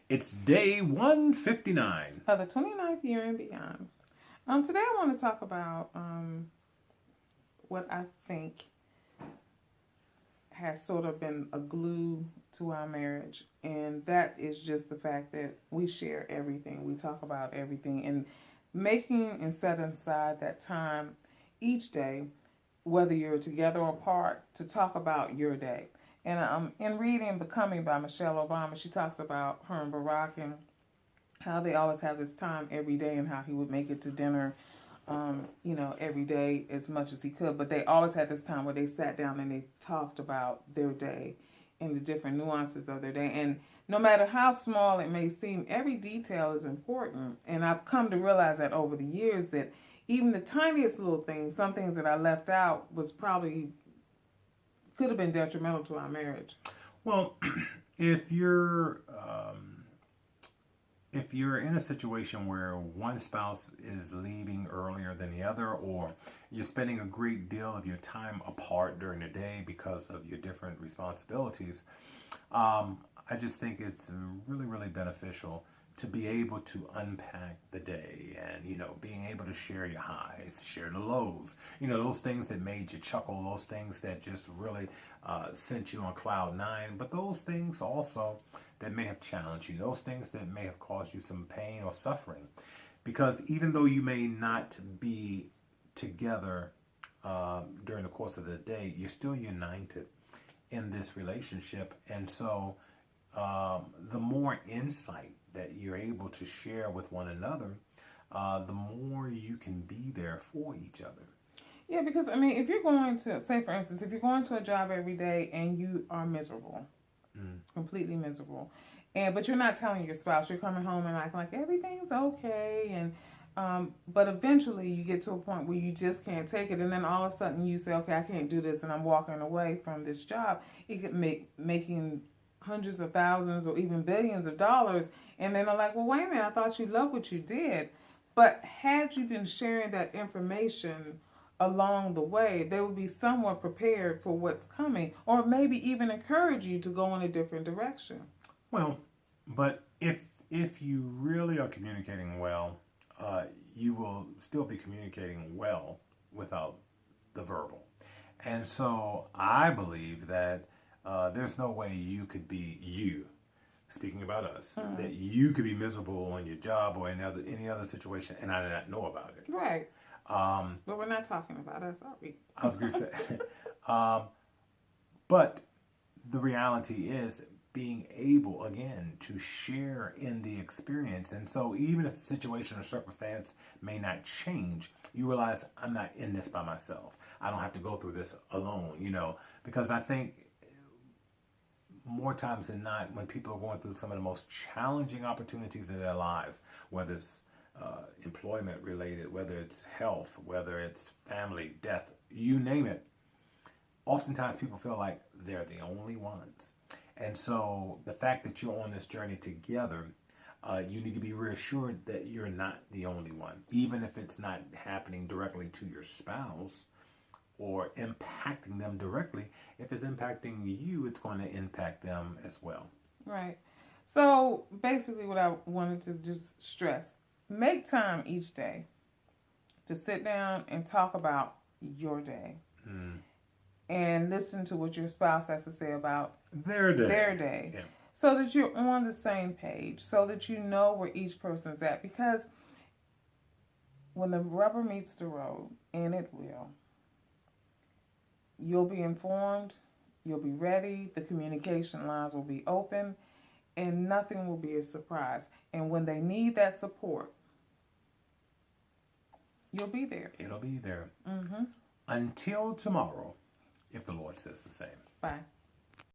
It's day 159. Of the 29th year and beyond. Today I want to talk about what I think has sort of been a glue to our marriage, and that is just the fact that we share everything. We talk about everything, and making and setting aside that time each day, whether you're together or apart, to talk about your day. And in reading Becoming by Michelle Obama, she talks about her and Barack and how they always have this time every day and how he would make it to dinner, every day as much as he could. But they always had this time where they sat down and they talked about their day and the different nuances of their day. And no matter how small it may seem, every detail is important. And I've come to realize that over the years that even the tiniest little things, some things that I left out, was probably could have been detrimental to our marriage. Well, if you're if you're in a situation where one spouse is leaving earlier than the other, or you're spending a great deal of your time apart during the day because of your different responsibilities, I just think it's really, really beneficial to be able to unpack the day and, being able to share your highs, share the lows, those things that made you chuckle, those things that just really sent you on cloud nine, but those things also that may have challenged you, those things that may have caused you some pain or suffering. Because even though you may not be together during the course of the day, you're still united in this relationship. And so the more insight that you're able to share with one another, the more you can be there for each other. Yeah, because if you're going to, say for instance, if you're going to a job every day and you are miserable, completely miserable, but you're not telling your spouse, you're coming home and acting like everything's okay, and but eventually you get to a point where you just can't take it, and then all of a sudden you say, okay, I can't do this, and I'm walking away from this job. It could making hundreds of thousands or even billions of dollars, and then they're like, well, wait a minute, I thought you loved what you did. But had you been sharing that information along the way, they would be somewhat prepared for what's coming, or maybe even encourage you to go in a different direction. Well, but if you really are communicating well, you will still be communicating well without the verbal. And so I believe that there's no way you could be you. Speaking about us, that you could be miserable on your job or in any other situation, and I did not know about it. Right. But we're not talking about us, are we? I was going to say, but the reality is being able again to share in the experience. And so even if the situation or circumstance may not change, you realize I'm not in this by myself. I don't have to go through this alone, because I think more times than not, when people are going through some of the most challenging opportunities in their lives, whether it's employment related, whether it's health, whether it's family, death, you name it, oftentimes people feel like they're the only ones. And so the fact that you're on this journey together, you need to be reassured that you're not the only one, even if it's not happening directly to your spouse or impacting them directly. If it's impacting you, it's going to impact them as well. Right. So basically what I wanted to just stress, make time each day to sit down and talk about your day. And listen to what your spouse has to say about their day. Yeah. So that you're on the same page, so that you know where each person's at. Because when the rubber meets the road, and it will, you'll be informed, you'll be ready, the communication lines will be open, and nothing will be a surprise. And when they need that support, you'll be there. It'll be there. Until tomorrow, if the Lord says the same. Bye.